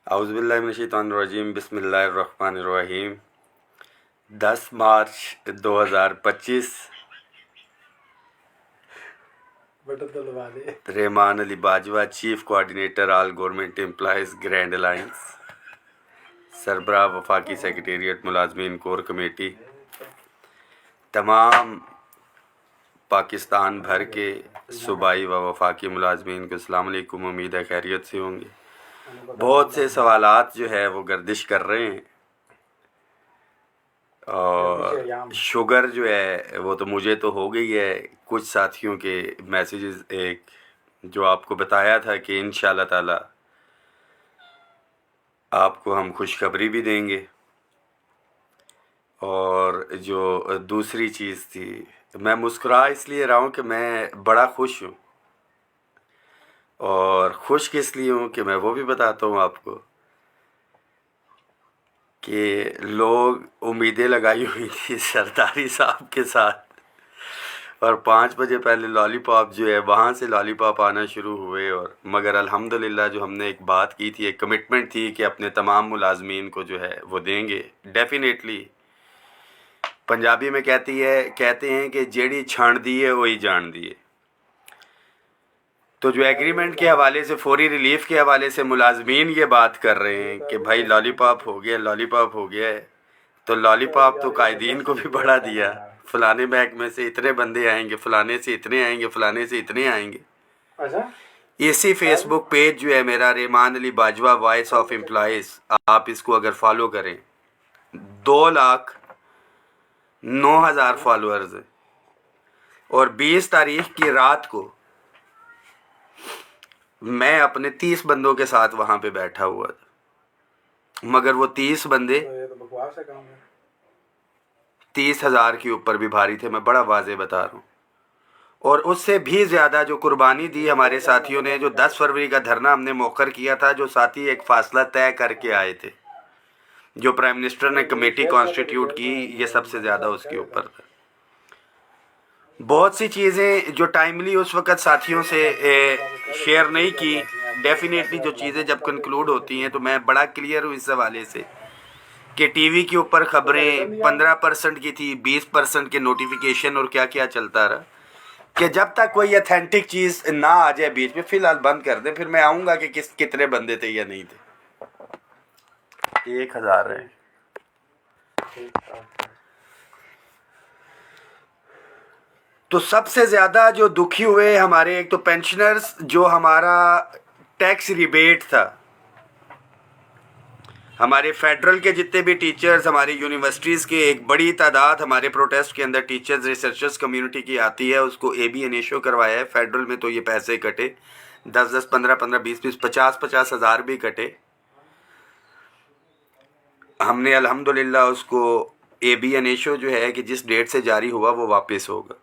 اعوذ باللہ من الشیطان الرجیم بسم اللہ الرحمن الرحیم 10 March 2025 Rehman Ali Bajwa chief coordinator all government employees grand alliance سربراہ وفاقی سیکریٹریٹ ملازمین کور کمیٹی تمام پاکستان بھر کے صوبائی و وفاقی ملازمین کو السلام علیکم، امید ہے خیریت سے ہوں گے۔ بہت سے سوالات جو ہے وہ گردش کر رہے ہیں اور شوگر جو ہے وہ تو مجھے تو ہو گئی ہے، کچھ ساتھیوں کے میسیجز ایک جو آپ کو بتایا تھا کہ انشاءاللہ تعالی آپ کو ہم خوشخبری بھی دیں گے، اور جو دوسری چیز تھی میں مسکرا اس لیے رہا ہوں کہ میں بڑا خوش ہوں، اور خوش کس لیے ہوں کہ میں وہ بھی بتاتا ہوں آپ کو کہ لوگ امیدیں لگائی ہوئی تھی سرداری صاحب کے ساتھ، اور 5 بجے پہلے لالی پاپ جو ہے وہاں سے لالی پاپ آنا شروع ہوئے، اور مگر الحمدللہ جو ہم نے ایک بات کی تھی، ایک کمٹمنٹ تھی کہ اپنے تمام ملازمین کو جو ہے وہ دیں گے ڈیفینیٹلی۔ پنجابی میں کہتے ہیں کہ جیڑی چھان دیے وہی جان دیے، تو جو ایگریمنٹ کے حوالے سے فوری ریلیف کے حوالے سے ملازمین یہ بات کر رہے ہیں کہ بھائی لالی پاپ ہو گیا، لالی پاپ ہو گیا ہے، تو لالی پاپ تو قائدین کو بھی بڑھا دیا، فلانے بینک میں سے اتنے بندے آئیں گے، فلانے سے اتنے آئیں گے، فلانے سے اتنے آئیں گے۔ اسی فیس بک پیج جو ہے میرا Rehman Ali Bajwa voice of employees, آپ اس کو اگر فالو کریں 2,09,000 فالوورز ہیں، اور 20 تاریخ کی رات کو میں اپنے 30 بندوں کے ساتھ وہاں پہ بیٹھا ہوا تھا، مگر وہ 30 بندے 30,000 کے اوپر بھی بھاری تھے، میں بڑا واضح بتا رہا ہوں۔ اور اس سے بھی زیادہ جو قربانی دی ہمارے ساتھیوں نے، جو 10 فروری کا دھرنا ہم نے موخر کیا تھا، جو ساتھی ایک فاصلہ طے کر کے آئے تھے، جو پرائم منسٹر نے کمیٹی کانسٹیٹیوٹ کی، یہ سب سے زیادہ اس کے اوپر تھا۔ بہت سی چیزیں جو ٹائملی اس وقت ساتھیوں سے شیئر نہیں کی، ڈیفینیٹلی جو چیزیں جب کنکلوڈ ہوتی ہیں تو میں بڑا کلیئر ہوں اس حوالے سے کہ ٹی وی کے اوپر خبریں 15% کی تھی، 20% کے نوٹیفیکیشن اور کیا کیا چلتا رہا، کہ جب تک کوئی اتھینٹک چیز نہ آ جائے بیچ میں، فی الحال بند کر دیں، پھر میں آؤں گا کہ کتنے بندے تھے یا نہیں تھے۔ 1,000 ہے۔ تو سب سے زیادہ جو دکھی ہوئے ہمارے ایک تو پینشنرز، جو ہمارا ٹیکس ریبیٹ تھا، ہمارے فیڈرل کے جتنے بھی ٹیچرز، ہماری یونیورسٹیز کے ایک بڑی تعداد ہمارے پروٹیسٹ کے اندر ٹیچرز ریسرچرز کمیونٹی کی آتی ہے، اس کو اے بی این ایشو کروایا ہے۔ فیڈرل میں تو یہ پیسے کٹے 10 15 15 20 20 50 ہزار بھی کٹے، ہم نے الحمدللہ اس کو اے بی این ایشو جو ہے کہ جس ڈیٹ سے جاری ہوا وہ واپس ہوگا۔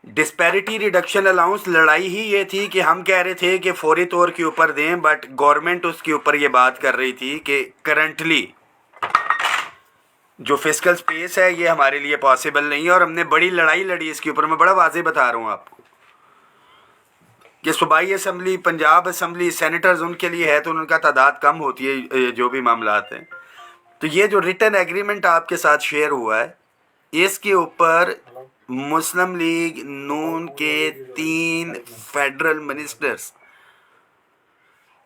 ڈسپیرٹی ریڈکشن الاؤنس لڑائی ہی یہ تھی کہ ہم کہہ رہے تھے کہ فوری طور کے اوپر دیں، بٹ گورنمنٹ اس کے اوپر یہ بات کر رہی تھی کہ کرنٹلی جو فسکل سپیس ہے یہ ہمارے لیے پاسبل نہیں ہے، اور ہم نے بڑی لڑائی لڑی اس کے اوپر۔ میں بڑا واضح بتا رہا ہوں آپ کو کہ صوبائی اسمبلی، پنجاب اسمبلی، سینیٹرز ان کے لیے ہے تو ان کا تعداد کم ہوتی ہے جو بھی معاملات ہیں، تو یہ جو ریٹن ایگریمنٹ آپ کے ساتھ شیئر ہوا ہے، اس کے اوپر مسلم لیگ نون کے 3 federal ministers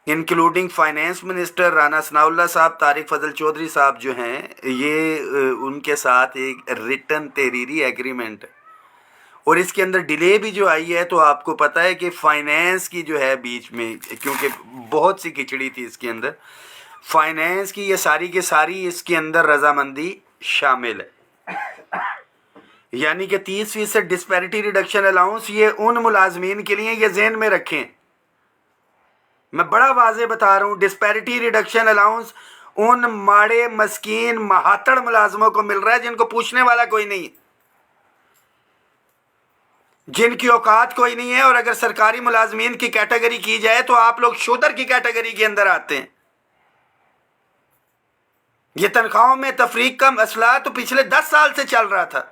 including finance minister Rana Sanaullah صاحب، طارق فضل چودھری صاحب جو ہیں، یہ ان کے ساتھ ایک ریٹن تحریری ایگریمنٹ ہے، اور اس کے اندر ڈیلے بھی جو آئی ہے تو آپ کو پتہ ہے کہ فائنینس کی جو ہے بیچ میں، کیونکہ بہت سی کھچڑی تھی اس کے اندر، فائنینس کی یہ ساری کے ساری اس کے اندر رضامندی شامل ہے، یعنی کہ 30% ڈسپیرٹی ریڈکشن الاؤنس یہ ان ملازمین کے لیے، یہ ذہن میں رکھیں، میں بڑا واضح بتا رہا ہوں، ڈسپیرٹی ریڈکشن الاؤنس ان ماڑے مسکین مہاتڑ ملازموں کو مل رہا ہے جن کو پوچھنے والا کوئی نہیں، جن کی اوقات کوئی نہیں ہے، اور اگر سرکاری ملازمین کی کیٹیگری کی جائے تو آپ لوگ شودر کی کیٹیگری کے اندر آتے ہیں۔ یہ تنخواہوں میں تفریق کا مسئلہ تو پچھلے 10 سال سے چل رہا تھا،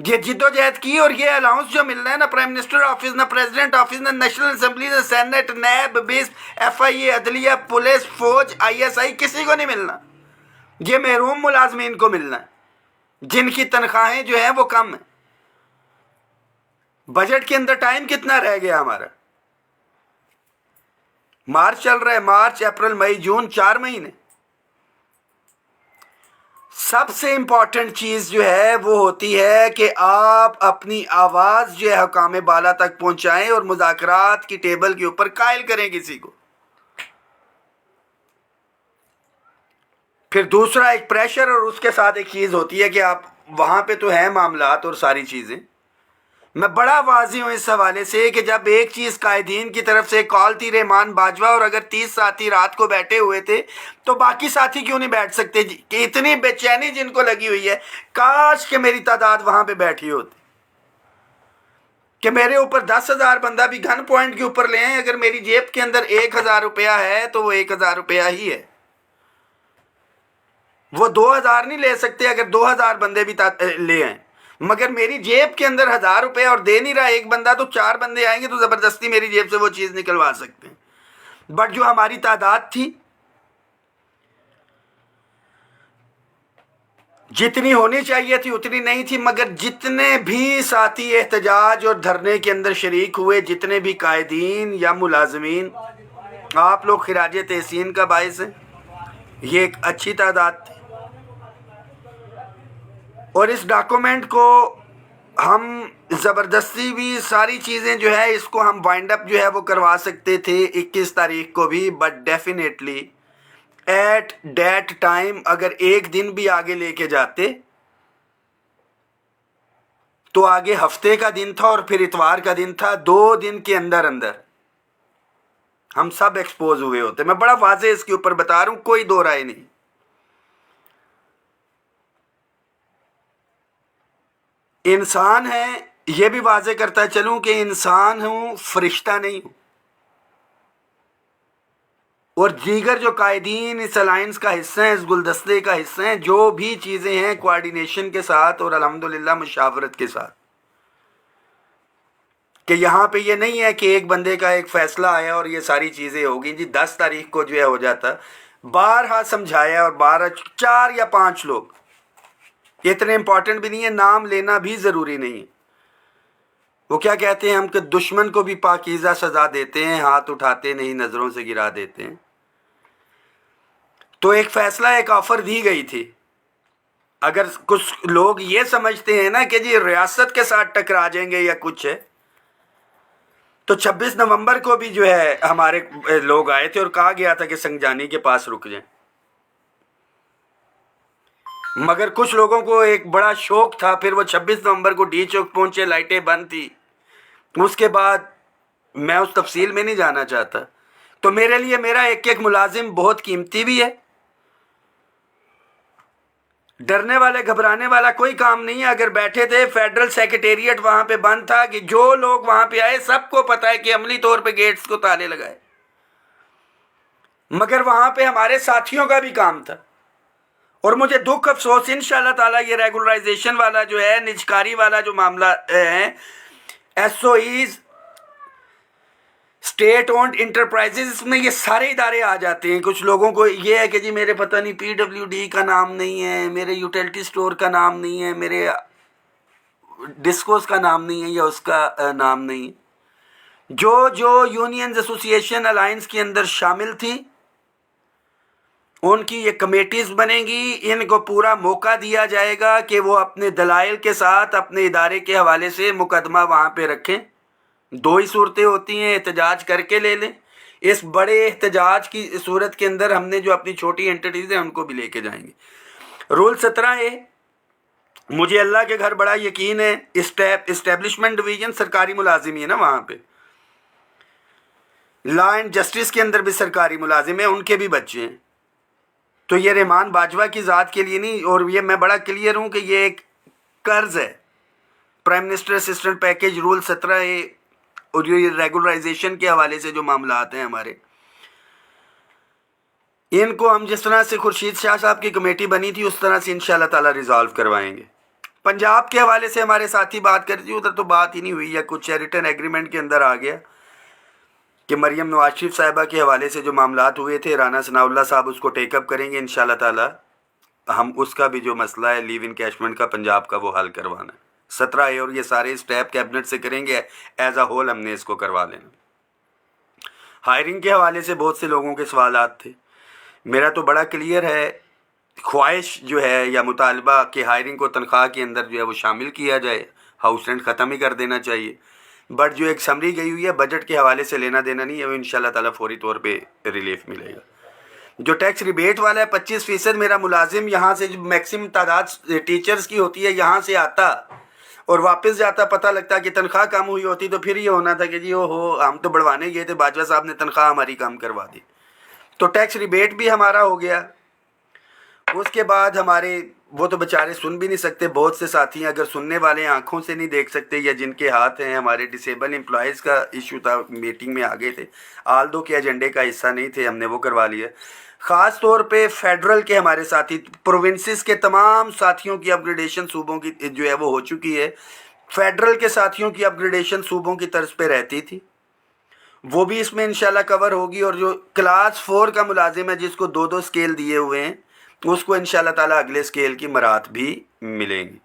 یہ جدوجہد کی اور یہ الاؤنس جو مل رہا ہے، نہ پرائم منسٹر آفس، نہ پریزیڈنٹ آفس، نہ نیشنل اسمبلی، نہ سینٹ، نیب، بیس، ایف آئی اے، عدلیہ، پولیس، فوج، آئی ایس آئی، کسی کو نہیں ملنا. یہ محروم ملازمین کو ملنا ہے جن کی تنخواہیں جو ہیں وہ کم ہیں. بجٹ کے اندر ٹائم کتنا رہ گیا ہمارا؟ مارچ چل رہا ہے، مارچ، اپریل، مئی، جون، 4 مہینے. سب سے امپورٹنٹ چیز جو ہے وہ ہوتی ہے کہ آپ اپنی آواز جو ہے حکام بالا تک پہنچائیں اور مذاکرات کی ٹیبل کے اوپر قائل کریں کسی کو. پھر دوسرا ایک پریشر، اور اس کے ساتھ ایک چیز ہوتی ہے کہ آپ وہاں پہ تو ہیں معاملات اور ساری چیزیں. میں بڑا واضح ہوں اس حوالے سے کہ جب ایک چیز قائدین کی طرف سے کال تھی رحمان باجوہ، اور اگر 30 ساتھی رات کو بیٹھے ہوئے تھے تو باقی ساتھی کیوں نہیں بیٹھ سکتے جی؟ کہ اتنی بے چینی جن کو لگی ہوئی ہے، کاش کہ میری تعداد وہاں پہ بیٹھی ہوتی، کہ میرے اوپر 10,000 بندہ بھی گن پوائنٹ کے اوپر لے آئیں، اگر میری جیب کے اندر 1,000 روپیہ ہے تو وہ 1,000 روپیہ ہی ہے. وہ 2,000 نہیں لے سکتے اگر 2,000 بندے بھی لے آئیں، مگر میری جیب کے اندر 1,000 روپے اور دے نہیں رہا ایک بندہ، تو 4 بندے آئیں گے تو زبردستی میری جیب سے وہ چیز نکلوا سکتے ہیں. بٹ جو ہماری تعداد تھی جتنی ہونی چاہیے تھی اتنی نہیں تھی. مگر جتنے بھی ساتھی احتجاج اور دھرنے کے اندر شریک ہوئے، جتنے بھی قائدین یا ملازمین، آپ لوگ خراج تحسین کا باعث ہیں. یہ ایک اچھی تعداد تھی. اور اس ڈاکومنٹ کو ہم زبردستی بھی ساری چیزیں جو ہے اس کو ہم وائنڈ اپ جو ہے وہ کروا سکتے تھے 21 تاریخ کو بھی، but definitely at that time اگر ایک دن بھی آگے لے کے جاتے تو آگے ہفتے کا دن تھا اور پھر اتوار کا دن تھا. 2 دن کے اندر اندر ہم سب ایکسپوز ہوئے ہوتے. میں بڑا واضح اس کے اوپر بتا رہا ہوں، کوئی دو رائے نہیں. انسان ہے، یہ بھی واضح کرتا چلوں کہ انسان ہوں، فرشتہ نہیں ہوں. اور دیگر جو قائدین اس الائنس کا حصہ ہیں، اس گلدستے کا حصہ ہیں، جو بھی چیزیں ہیں کوارڈینیشن کے ساتھ اور الحمدللہ مشاورت کے ساتھ. کہ یہاں پہ یہ نہیں ہے کہ ایک بندے کا ایک فیصلہ آیا اور یہ ساری چیزیں ہوگی جی 10 تاریخ کو جو ہے ہو جاتا. بارہا سمجھایا، اور 4 یا 5 لوگ، اتنے امپورٹنٹ بھی نہیں ہے، نام لینا بھی ضروری نہیں. وہ کیا کہتے ہیں ہم کہ دشمن کو بھی پاکیزہ سزا دیتے ہیں، ہاتھ اٹھاتے نہیں نظروں سے گرا دیتے ہیں. تو ایک فیصلہ، ایک آفر دی گئی تھی. اگر کچھ لوگ یہ سمجھتے ہیں نا کہ جی ریاست کے ساتھ ٹکرا جائیں گے یا کچھ ہے، تو 26 نومبر کو بھی جو ہے ہمارے لوگ آئے تھے اور کہا گیا تھا کہ سنگجانی کے پاس رک جائیں. مگر کچھ لوگوں کو ایک بڑا شوق تھا، پھر وہ 26 نومبر کو ڈی چوک پہنچے، لائٹیں بند تھی. اس کے بعد میں اس تفصیل میں نہیں جانا چاہتا. تو میرے لیے میرا ایک ایک ملازم بہت قیمتی بھی ہے. ڈرنے والے گھبرانے والا کوئی کام نہیں ہے. اگر بیٹھے تھے فیڈرل سیکریٹریٹ وہاں پہ بند تھا، کہ جو لوگ وہاں پہ آئے سب کو پتا ہے کہ عملی طور پہ گیٹس کو تالے لگائے. مگر وہاں پہ ہمارے ساتھیوں کا بھی کام تھا. اور مجھے دکھ افسوس، انشاءاللہ تعالیٰ یہ ریگولرائزیشن والا جو ہے، نجکاری والا جو معاملہ ہے، S O Es, state owned enterprises, اس میں یہ سارے ادارے آ جاتے ہیں. کچھ لوگوں کو یہ ہے کہ جی میرے پتہ نہیں پی ڈبلیو ڈی کا نام نہیں ہے، میرے یوٹیلٹی سٹور کا نام نہیں ہے، میرے ڈسکوز کا نام نہیں ہے، یا اس کا نام نہیں ہے. جو یونینز ایسوسی ایشن الائنس کے اندر شامل تھی، ان کی یہ کمیٹیز بنیں گی. ان کو پورا موقع دیا جائے گا کہ وہ اپنے دلائل کے ساتھ اپنے ادارے کے حوالے سے مقدمہ وہاں پہ رکھیں. 2 ہی صورتیں ہوتی ہیں، احتجاج کر کے لے لیں. اس بڑے احتجاج کی صورت کے اندر ہم نے جو اپنی چھوٹی انٹیٹیز ہیں ان کو بھی لے کے جائیں گے. رول 17A، مجھے اللہ کے گھر بڑا یقین ہے، اسٹیبلشمنٹ ڈویژن سرکاری ملازم ہی ہے نا وہاں پہ. لا اینڈ جسٹس کے اندر بھی سرکاری ملازم ہیں، ان کے بھی بچے ہیں. تو یہ رحمان باجوہ کی ذات کے لیے نہیں، اور یہ میں بڑا کلیئر ہوں کہ یہ ایک قرض ہے. Prime minister assistant package rule 17A اور یہ ریگولرائزیشن کے حوالے سے جو معاملات ہیں ہمارے، ان کو ہم جس طرح سے خورشید شاہ صاحب کی کمیٹی بنی تھی اس طرح سے انشاءاللہ تعالی ریزالو کروائیں گے. पंजाब के हवाले से हमारे साथी बात कर रही, उधर तो बात ही नहीं हुई है, कुछ रिटर्न एग्रीमेंट के अंदर आ गया कि मरियम नवाज शरीफ साहिबा के हवाले से जो मामलात हुए थे, राना सनाउल्लाह साहब उसको टेकअप करेंगे इंशाल्लाह ताला। हम उसका भी जो मसला है लीव इनकैशमेंट का पंजाब का, वो हल करवाना है 17 और ये सारे स्टेप कैबिनेट से करेंगे, एज अ होल हमने इसको करवा लेना। हायरिंग के हवाले से बहुत से लोगों के सवालात थे, मेरा तो बड़ा क्लियर है, ख्वाहिश जो है या मुतालबा कि हायरिंग को तनख्वाह के अंदर जो है वो शामिल किया जाए, हाउस रेंट ख़त्म ही कर देना चाहिए। बट जो एक समरी गई हुई है बजट के हवाले से लेना देना नहीं है, वो इंशाल्लाह ताला फौरी तौर पे रिलीफ मिलेगा। जो टैक्स रिबेट वाला है 25%, मेरा मुलाजिम यहाँ से जो मैक्सिमम तादाद टीचर्स की होती है यहाँ से आता और वापस जाता, पता लगता कि तनख्वाह कम हुई होती तो फिर ये होना था कि जी ओ हो हम तो बढ़वाने गए थे, बाजवा साहब ने तनख्वाह हमारी कम करवा दी। तो टैक्स रिबेट भी हमारा हो गया। उसके बाद हमारे वो तो बेचारे सुन भी नहीं सकते, बहुत से साथी अगर सुनने वाले आंखों से नहीं देख सकते या जिनके हाथ हैं, हमारे डिसेबल एम्प्लॉयज़ का इशू था, मीटिंग में आ गए थे, आल दो के एजेंडे का हिस्सा नहीं थे, हमने वो करवा लिया। ख़ास तौर पे फेडरल के हमारे साथी, प्रोविंसेस के तमाम साथियों की अपग्रेडेशन सूबों की जो है वो हो चुकी है। फेडरल के साथियों की अपग्रेडेशन सूबों की तर्ज पे रहती थी, वो भी इसमें इंशाल्लाह कवर होगी। और जो क्लास 4 का मुलाजिम है जिसको 2-2 स्केल दिए हुए हैं, उसको इंशाल्लाह ताला अगले स्केल की मराहत भी मिलेंगी।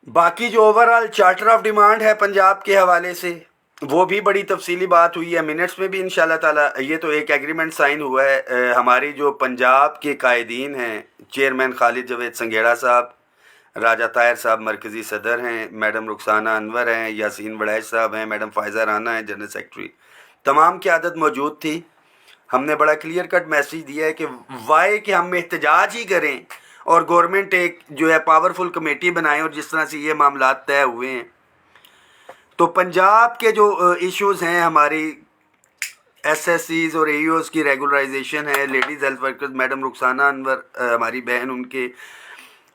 बाकी जो ओवरऑल चार्टर ऑफ डिमांड है पंजाब के हवाले से, वो भी बड़ी तफसीली बात हुई है, मिनट्स में भी इंशाल्लाह ताला। ये तो एक एग्रीमेंट साइन हुआ है। हमारी जो पंजाब के कायदीन हैं, चेयरमैन खालिद जवेद संघेड़ा साहब, राजा ताहिर साहब मरकज़ी सदर हैं, मैडम रुखसाना अनवर हैं, यासीन वड़ैच साहब हैं, मैडम फ़ायज़ा राना हैं जनरल सेक्रेटरी, तमाम क़यादत मौजूद थी। हमने बड़ा क्लियर कट मैसेज दिया है कि वाई कि हम एहतजाज ही करें और गवर्नमेंट एक जो है पावरफुल कमेटी बनाएं, और जिस तरह से ये मामलात तय हुए हैं तो पंजाब के जो इश्यूज़ हैं, हमारी एसएससीज़ और एईओज़ की रेगुलराइजेशन है, ladies health workers madam Rukhsana Anwar हमारी बहन, उनके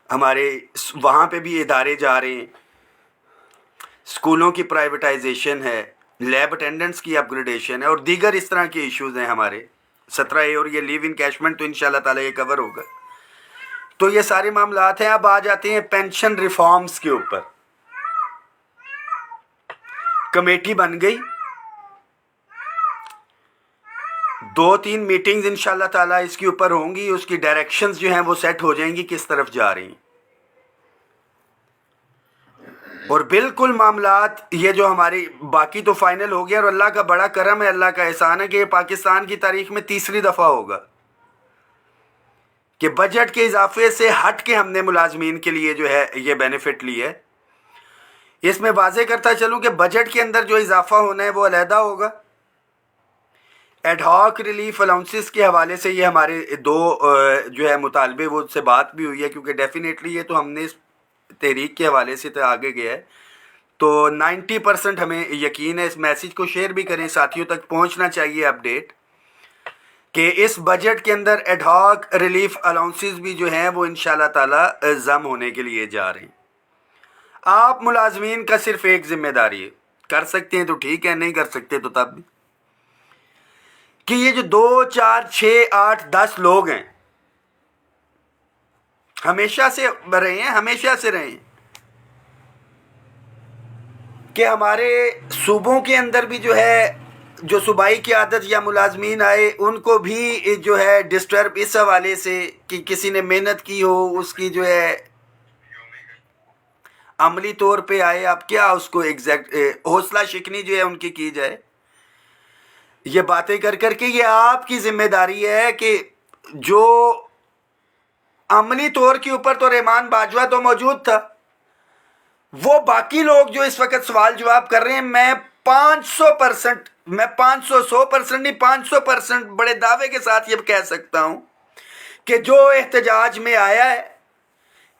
हमारे वहाँ पे भी इदारे जा रहे हैं, स्कूलों की प्राइवेटाइजेशन है, लैब अटेंडेंट्स की अपग्रेडेशन है और दीगर इस तरह के इश्यूज़ हैं हमारे 17 और ये लीव इनकैशमेंट तो इंशाल्लाह ताला ये कवर होगा। तो ये सारे मामलात हैं। अब आ जाते हैं पेंशन रिफॉर्म्स के ऊपर। कमेटी बन गई, 2-3 मीटिंग्स इंशाल्लाह ताला इसके ऊपर होंगी, उसकी डायरेक्शंस जो हैं वो सेट हो जाएंगी किस तरफ जा रही हैं। और बिल्कुल मामलात ये जो हमारी बाकी तो फाइनल हो गया, और अल्लाह का बड़ा करम है, अल्लाह का एहसान है कि ये पाकिस्तान की तारीख में तीसरी दफ़ा होगा कि बजट के इजाफे से हट के हमने मुलाजमीन के लिए जो है ये बेनिफिट ली है। इसमें वाज़े करता चलूँ कि बजट के अंदर जो इजाफा होना है वो अलहदा होगा। एडहॉक रिलीफ अलाउंसेस के हवाले से ये हमारे दो जो है मुतालबे, वो उससे बात भी हुई है, क्योंकि डेफिनेटली ये तो हमने इस तहरीक के हवाले से तो आगे गया है। तो 90% हमें यकीन है, इस मैसेज को शेयर भी करें, साथियों तक पहुंचना चाहिए अपडेट, कि इस बजट के अंदर एडहॉक रिलीफ अलाउंसेस भी जो हैं वो इंशाल्लाह ताला जम होने के लिए जा रहे हैं। आप मुलाजमीन का सिर्फ एक जिम्मेदारी है, कर सकते हैं तो ठीक है, नहीं कर सकते तो तब भी, कि ये जो 2, 4, 6, 8, 10 लोग हैं, हमेशा से रहे हैं, हमेशा से रहे हैं, कि हमारे सूबों के अंदर भी जो है जो सूबाई की आदत या मुलाजमीन आए, उनको भी जो है डिस्टर्ब इस हवाले से कि किसी ने मेहनत की हो, उसकी जो है अमली तौर पे आए, आप क्या उसको एग्जैक्ट हौसला शिकनी जो है उनकी की जाए। ये बातें कर करके ये आपकी जिम्मेदारी है कि जो अमली तौर के ऊपर तो रहमान बाजवा तो मौजूद था, वो बाकी लोग जो इस वक्त सवाल जवाब कर रहे हैं, मैं 500% 100% नहीं 500% बड़े दावे के साथ ये कह सकता हूं कि जो एहतजाज में आया है,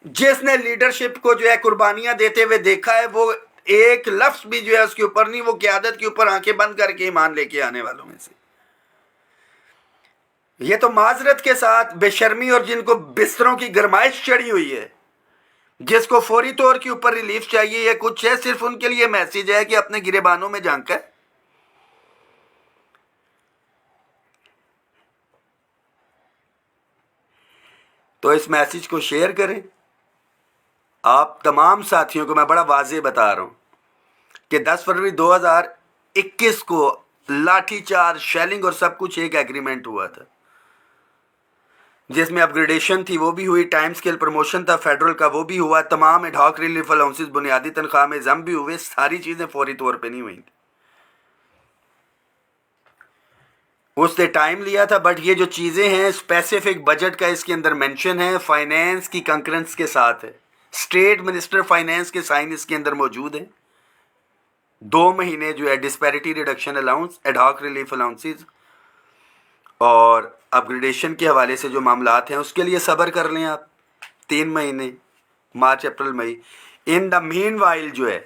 जिसने लीडरशिप को जो है कुर्बानियां देते हुए देखा है, वो एक लफ्ज भी जो है उसके ऊपर नहीं, वो क़यादत के ऊपर आंखें बंद करके ईमान लेके आने वालों में से। ये तो माजरत के साथ बेशर्मी और जिनको बिस्तरों की गरमाइश चढ़ी हुई है, जिसको फौरी तौर के ऊपर रिलीफ चाहिए या कुछ है, सिर्फ उनके लिए मैसेज है कि अपने गिरेबानों में झांका है। तो इस मैसेज को शेयर करें। आप तमाम साथियों को मैं बड़ा वाज़ेह बता रहा हूँ कि 10 फरवरी 2021 को लाठीचार्ज, शेलिंग और सब कुछ एक एग्रीमेंट हुआ था, जिसमें अपग्रेडेशन थी वो भी हुई, टाइम स्केल प्रमोशन था फेडरल का वो भी हुआ, तमाम एडहॉक रिलीफ अलाउंसेस, बुनियादी तनख्वाह में जम भी हुए। सारी चीज़ें फौरी तौर पे नहीं हुई, उसने टाइम लिया था। बट ये जो चीज़ें हैं स्पेसिफिक बजट का इसके अंदर मेंशन है, फाइनेंस की कंकरेंस के साथ है, स्टेट मिनिस्टर फाइनेंस के साइन इसके अंदर मौजूद हैं। 2 महीने जो है disparity reduction allowance, ad hoc relief allowances और अपग्रेडेशन के हवाले से जो मामलात हैं उसके लिए सब्र कर लें आप 3 महीने, मार्च अप्रैल मई। इन द मीन वाइल जो है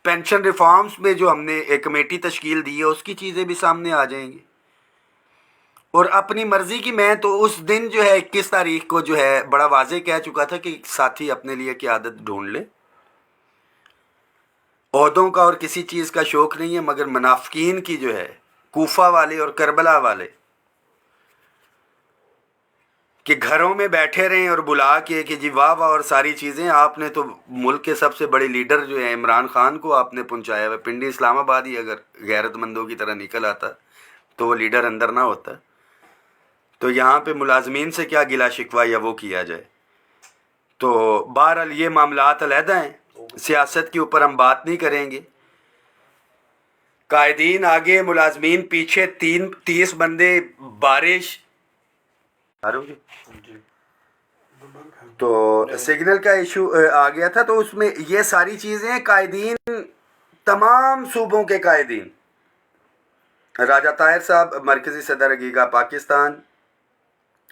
पेंशन रिफॉर्म्स में जो हमने एक कमेटी तश्कील दी है उसकी चीज़ें भी सामने आ जाएंगी। और अपनी मर्ज़ी की, मैं तो उस दिन जो है 21 तारीख को जो है बड़ा वाज़ेह कह चुका था कि साथी अपने लिए क़यादत ढूंढ ले। ओहदों का और किसी चीज़ का शौक़ नहीं है, मगर मुनाफिकीन की जो है कूफा वाले और करबला वाले कि घरों में बैठे रहें और बुला के कि जी वाह वाह और सारी चीज़ें। आपने तो मुल्क के सबसे बड़े लीडर जो है इमरान खान को आपने पहुंचाया हुआ। पिंडी इस्लामाबाद ही अगर गैरतमंदों की तरह निकल आता तो वो लीडर अंदर ना होता। तो यहाँ पे मुलाजमीन से क्या गिला शिकवा या वो किया जाए। तो बहरहाल ये मामलात अलहदा हैं, सियासत के ऊपर हम बात नहीं करेंगे। कायदीन आगे, मुलाजमीन पीछे, 30 बंदे बारिश तो सिग्नल का इशू आ गया था। तो उसमें ये सारी चीज़ें कायदीन, तमाम सूबों के कायदीन, राजा ताहिर साहब मरकज़ी सदर अगीगा पाकिस्तान,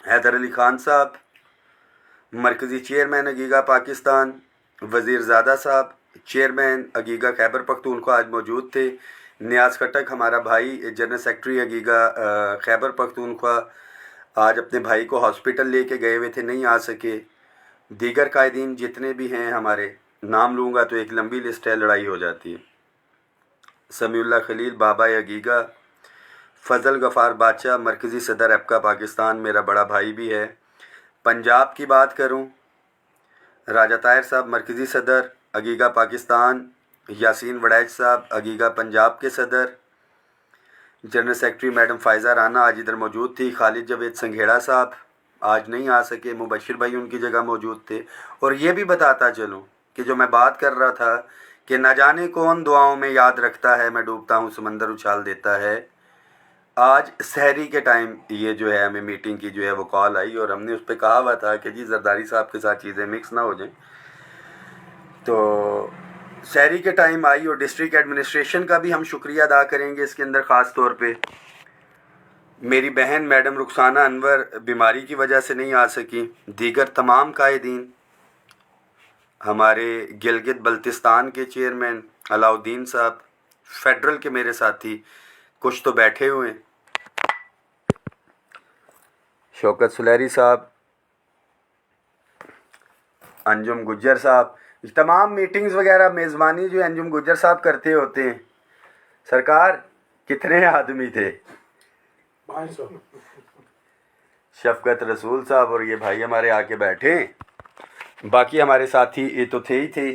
हैदर अली ख़ान साहब मरकज़ी चेयरमैन अगीगा पाकिस्तान, वज़ीर ज़ादा साहब चेयरमैन अगीगा खैबर पख्तूनख्वा आज मौजूद थे। नियाज़ खट्टक हमारा भाई जनरल सेक्रेटरी अगीगा खैबर पख्तूनख्वा आज अपने भाई को हॉस्पिटल लेके गए हुए थे, नहीं आ सके। दीगर कायदीन जितने भी हैं हमारे, नाम लूँगा तो एक लंबी लिस्ट है, लड़ाई हो जाती है। समीउल्लाह खलील बाबा अगीगा, फ़ज़ल गफ़ार बादशाह मरकज़ी सदर एपका पाकिस्तान, मेरा बड़ा भाई भी है। पंजाब की बात करूं, राजा ताहिर साहब मरकज़ी सदर अगीगा पाकिस्तान, यासीन वड़ैच साहब अगीगा पंजाब के सदर, general secretary madam Faiza Rana आज इधर मौजूद थी। खालिद जवेद संघेड़ा साहब आज नहीं आ सके, मुबशिर भाई उनकी जगह मौजूद थे। और ये भी बताता चलूँ कि जो मैं बात कर रहा था कि न जाने कौन दुआओं में याद रखता है, मैं डूबता हूँ समंदर उछाल देता है। आज सहरी के टाइम ये जो है हमें मीटिंग की जो है वो कॉल आई और हमने उस पर कहा हुआ था कि जी जरदारी साहब के साथ चीज़ें मिक्स ना हो जाएं। तो सहरी के टाइम आई और डिस्ट्रिक्ट एडमिनिस्ट्रेशन का भी हम शुक्रिया अदा करेंगे इसके अंदर। ख़ास तौर पे मेरी बहन मैडम रुखसाना अनवर बीमारी की वजह से नहीं आ सकी। दीगर तमाम कायदीन, हमारे गिलगित बल्तिस्तान के चेयरमैन अलाउद्दीन साहब, फेडरल के मेरे साथी कुछ तो बैठे हुए हैं, शौकत सुलहरी साहब, अंजुम गुज्जर साहब, तमाम मीटिंग्स वगैरह मेज़बानी जो अंजुम गुज्जर साहब करते होते हैं। सरकार कितने आदमी थे? 500। शफकत रसूल साहब और ये भाई हमारे आके बैठे। बाकी हमारे साथी ये तो थे ही थे।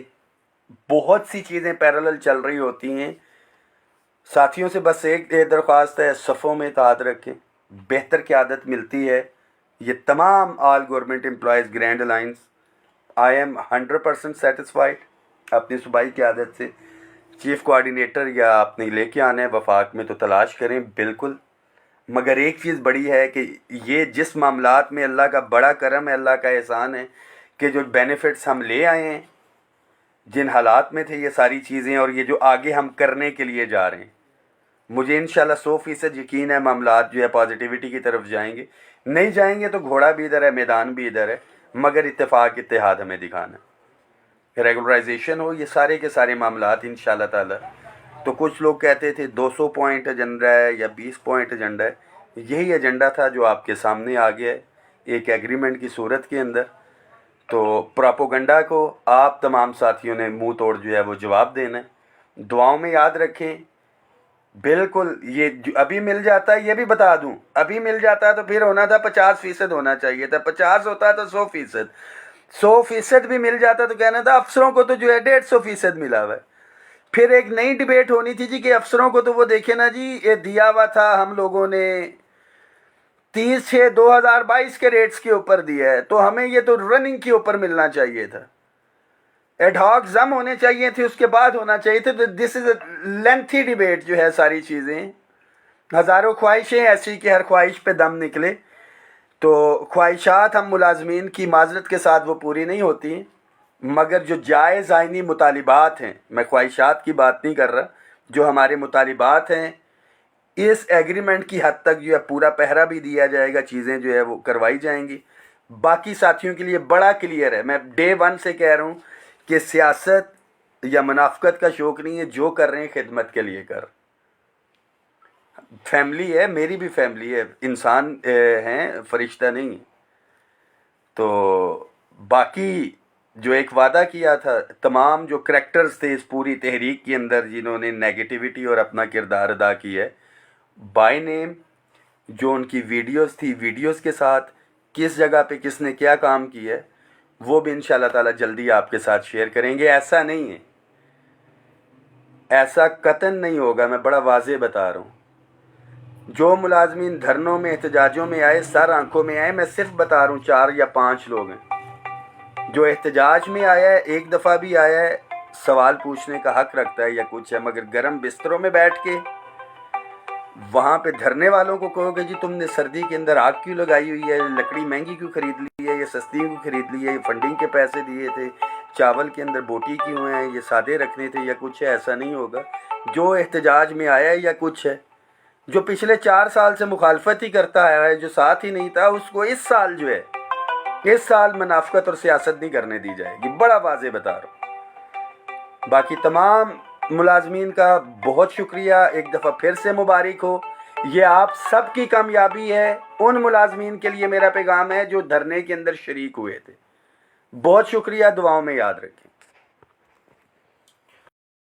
बहुत सी चीज़ें पैरेलल चल रही होती हैं। साथियों से बस एक दरख्वास्त है, सफ़ों में इत्तेहाद रखें, बेहतर क़यादत मिलती है। ये तमाम all government employees grand alliance, I am 100% satisfied अपनी सूबाई क़यादत से। चीफ़ कोऑर्डिनेटर या आपने लेके आना है वफाक में तो तलाश करें बिल्कुल। मगर एक चीज़ बड़ी है कि ये जिस मामलात में अल्लाह का बड़ा करम है, अल्लाह का एहसान है कि जो बेनिफिट्स हम ले आए हैं, जिन हालात में थे ये सारी चीज़ें, और ये जो आगे हम करने के लिए जा रहे हैं, मुझे इंशाल्लाह 100% यकीन है मामलात जो है पॉजिटिविटी की तरफ जाएंगे। नहीं जाएंगे तो घोड़ा भी इधर है, मैदान भी इधर है, मगर इत्तेफाक इत्तेहाद हमें दिखाना, रेगुलराइजेशन हो, ये सारे के सारे मामलात इंशाल्लाह ताला। तो कुछ लोग कहते थे 200 पॉइंट एजेंडा है या 20 पॉइंट एजेंडा है, यही एजेंडा था जो आपके सामने आ गया है एक एग्रीमेंट की सूरत के अंदर। तो प्रोपोगंडा को आप तमाम साथियों ने मुंह तोड़ जो है वो जवाब देना है। दुआओं में याद रखें बिल्कुल, ये अभी मिल जाता है, ये भी बता दूं, अभी मिल जाता तो फिर होना था 50% होना चाहिए था, 50 होता तो 100%, 100% भी मिल जाता तो कहना था अफसरों को तो जो है 150% मिला हुआ है। फिर एक नई डिबेट होनी थी जी कि अफसरों को तो वो देखे ना जी, ये दिया हुआ था हम लोगों ने 30/6/2022 के रेट्स के ऊपर दिया है, तो हमें ये तो रनिंग के ऊपर मिलना चाहिए था, एडहॉक जम होने चाहिए थे, उसके बाद होना चाहिए थे। तो दिस इज लेंथी डिबेट जो है, सारी चीज़ें, हज़ारों ख्वाहिशें ऐसी कि हर ख्वाहिश पे दम निकले। तो ख्वाहिशात हम मुलाजमीन की माजरत के साथ वो पूरी नहीं होती, मगर जो जायज़ आइनी मुतालिबात हैं, मैं ख्वाहिशात की बात नहीं कर रहा, जो हमारे मुतालिबात हैं, इस एग्रीमेंट की हद तक जो है पूरा पहरा भी दिया जाएगा, चीज़ें जो है वो करवाई जाएंगी। बाकी साथियों के लिए बड़ा क्लियर है, मैं डे वन से कह रहा हूँ कि सियासत या मुनाफकत का शौक़ नहीं है, जो कर रहे हैं खिदमत के लिए कर। फैमिली है, मेरी भी फैमिली है, इंसान हैं, फरिश्ता नहीं। तो बाकी जो एक वादा किया था, तमाम जो करैक्टर्स थे इस पूरी तहरीक के अंदर जिन्होंने नेगेटिविटी और अपना किरदार अदा किया है, बाय नेम, जो उनकी वीडियोस थी, वीडियोस के साथ किस जगह पे किसने क्या काम किया है, वो भी इंशाल्लाह ताला जल्दी आपके साथ शेयर करेंगे। ऐसा नहीं है, ऐसा कतन नहीं होगा, मैं बड़ा वाज़ेह बता रहा हूँ। जो मुलाजमीन धरनों में, एहतजाजों में आए, सर आंखों में आए, मैं सिर्फ बता रहा हूँ 4 या 5 लोग हैं। जो एहतजाज में आया है, एक दफ़ा भी आया है, सवाल पूछने का हक रखता है या कुछ है, मगर गर्म बिस्तरों में बैठ के वहाँ पे धरने वालों को कहोगे जी तुमने सर्दी के अंदर आग क्यों लगाई हुई है, लकड़ी महंगी क्यों खरीद ली है, ये सस्ती क्यों खरीद ली है, ये फंडिंग के पैसे दिए थे, चावल के अंदर बोटी क्यों है, ये सादे रखने थे या कुछ है, ऐसा नहीं होगा। जो एहतजाज में आया है या कुछ है, जो पिछले 4 साल से मुखालफत ही करता आया है, जो साथ ही नहीं था, उसको इस साल जो है, इस साल मुनाफकत और सियासत नहीं करने दी जाएगी, बड़ा वाज़ेह बता रहा हूँ। बाकी तमाम मुलाजमीन का बहुत शुक्रिया, एक दफ़ा फिर से मुबारक हो, ये आप सब की कामयाबी है। उन मुलाजमीन के लिए मेरा पैगाम है जो धरने के अंदर शरीक हुए थे, बहुत शुक्रिया, दुआओं में याद रखें।